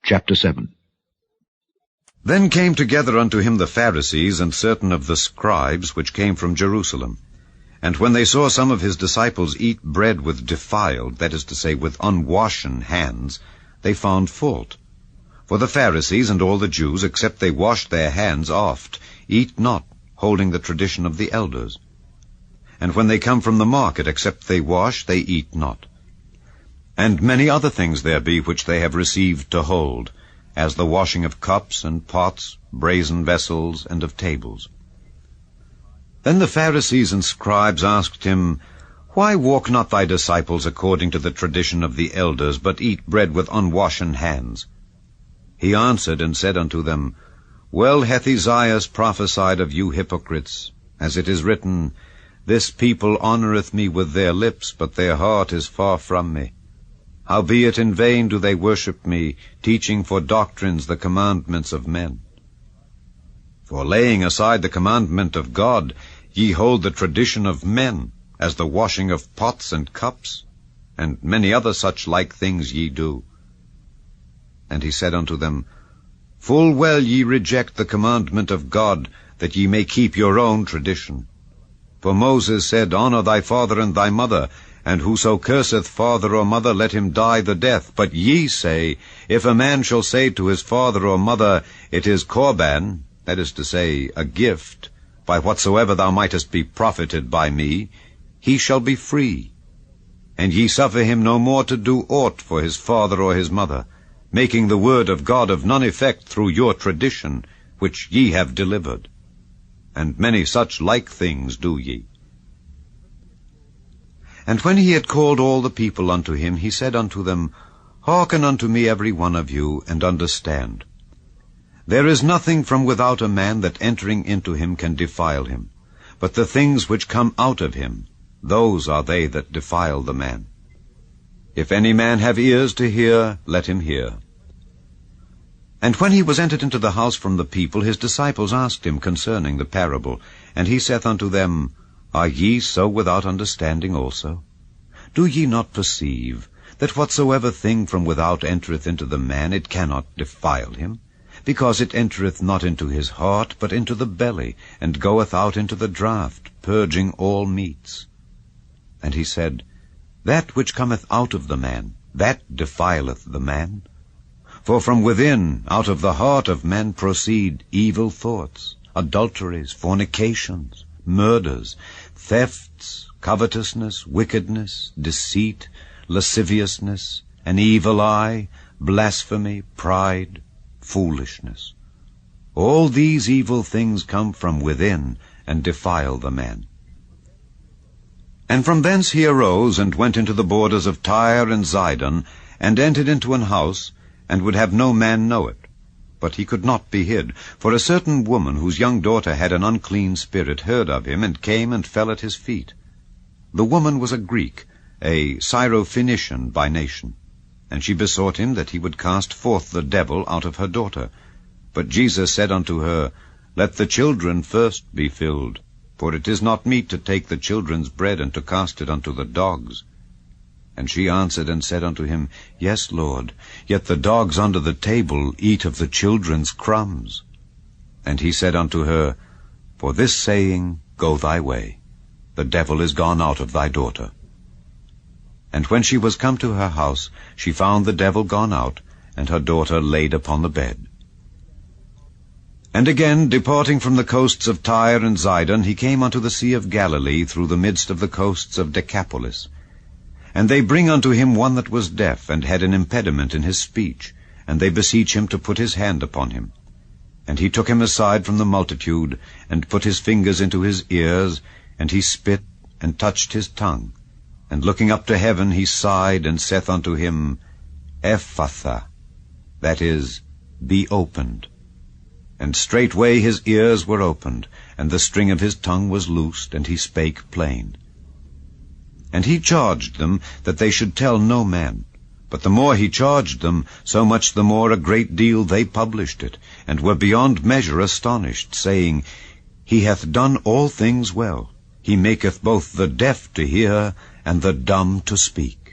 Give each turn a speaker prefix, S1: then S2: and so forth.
S1: Chapter 7.
S2: Then came together unto him the Pharisees and certain of the scribes which came from Jerusalem. And when they saw some of his disciples eat bread with defiled, that is to say, with unwashen hands, they found fault. For the Pharisees and all the Jews, except they wash their hands oft, eat not, holding the tradition of the elders. And when they come from the market, except they wash, they eat not. And many other things there be which they have received to hold, as the washing of cups and pots, brazen vessels, and of tables. Then the Pharisees and scribes asked him, Why walk not thy disciples according to the tradition of the elders, but eat bread with unwashen hands? He answered and said unto them, Well hath Esaias prophesied of you hypocrites, as it is written, This people honoureth me with their lips, but their heart is far from me. Howbeit in vain do they worship me, teaching for doctrines the commandments of men. For laying aside the commandment of God, ye hold the tradition of men, as the washing of pots and cups, and many other such like things ye do. And he said unto them, Full well ye reject the commandment of God, that ye may keep your own tradition. For Moses said, Honour thy father and thy mother, and whoso curseth father or mother, let him die the death. But ye say, If a man shall say to his father or mother, It is Korban, that is to say, a gift, by whatsoever thou mightest be profited by me, he shall be free. And ye suffer him no more to do aught for his father or his mother, making the word of God of none effect through your tradition, which ye have delivered. And many such like things do ye. And when he had called all the people unto him, he said unto them, Hearken unto me every one of you, and understand. There is nothing from without a man that entering into him can defile him, but the things which come out of him, those are they that defile the man. If any man have ears to hear, let him hear. And when he was entered into the house from the people, his disciples asked him concerning the parable. And he saith unto them, Are ye so without understanding also? Do ye not perceive that whatsoever thing from without entereth into the man, it cannot defile him? Because it entereth not into his heart, but into the belly, and goeth out into the draught, purging all meats. And he said, That which cometh out of the man, that defileth the man. For from within, out of the heart of men proceed evil thoughts, adulteries, fornications, murders, thefts, covetousness, wickedness, deceit, lasciviousness, an evil eye, blasphemy, pride, foolishness. All these evil things come from within, and defile the man. And from thence he arose, and went into the borders of Tyre and Zidon, and entered into an house, and would have no man know it. But he could not be hid. For a certain woman, whose young daughter had an unclean spirit, heard of him, and came and fell at his feet. The woman was a Greek, a Syrophoenician by nation. And she besought him that he would cast forth the devil out of her daughter. But Jesus said unto her, Let the children first be filled, for it is not meet to take the children's bread, and to cast it unto the dogs. And she answered and said unto him, Yes, Lord, yet the dogs under the table eat of the children's crumbs. And he said unto her, For this saying, go thy way. The devil is gone out of thy daughter. And when she was come to her house, she found the devil gone out, and her daughter laid upon the bed. And again, departing from the coasts of Tyre and Zidon, he came unto the sea of Galilee through the midst of the coasts of Decapolis. And they bring unto him one that was deaf, and had an impediment in his speech, and they beseech him to put his hand upon him. And he took him aside from the multitude, and put his fingers into his ears, and he spit, and touched his tongue. And looking up to heaven, he sighed, and saith unto him, Ephphatha, that is, be opened. And straightway his ears were opened, and the string of his tongue was loosed, and he spake plain. And he charged them that they should tell no man. But the more he charged them, so much the more a great deal they published it, and were beyond measure astonished, saying, He hath done all things well. He maketh both the deaf to hear, and the dumb to speak.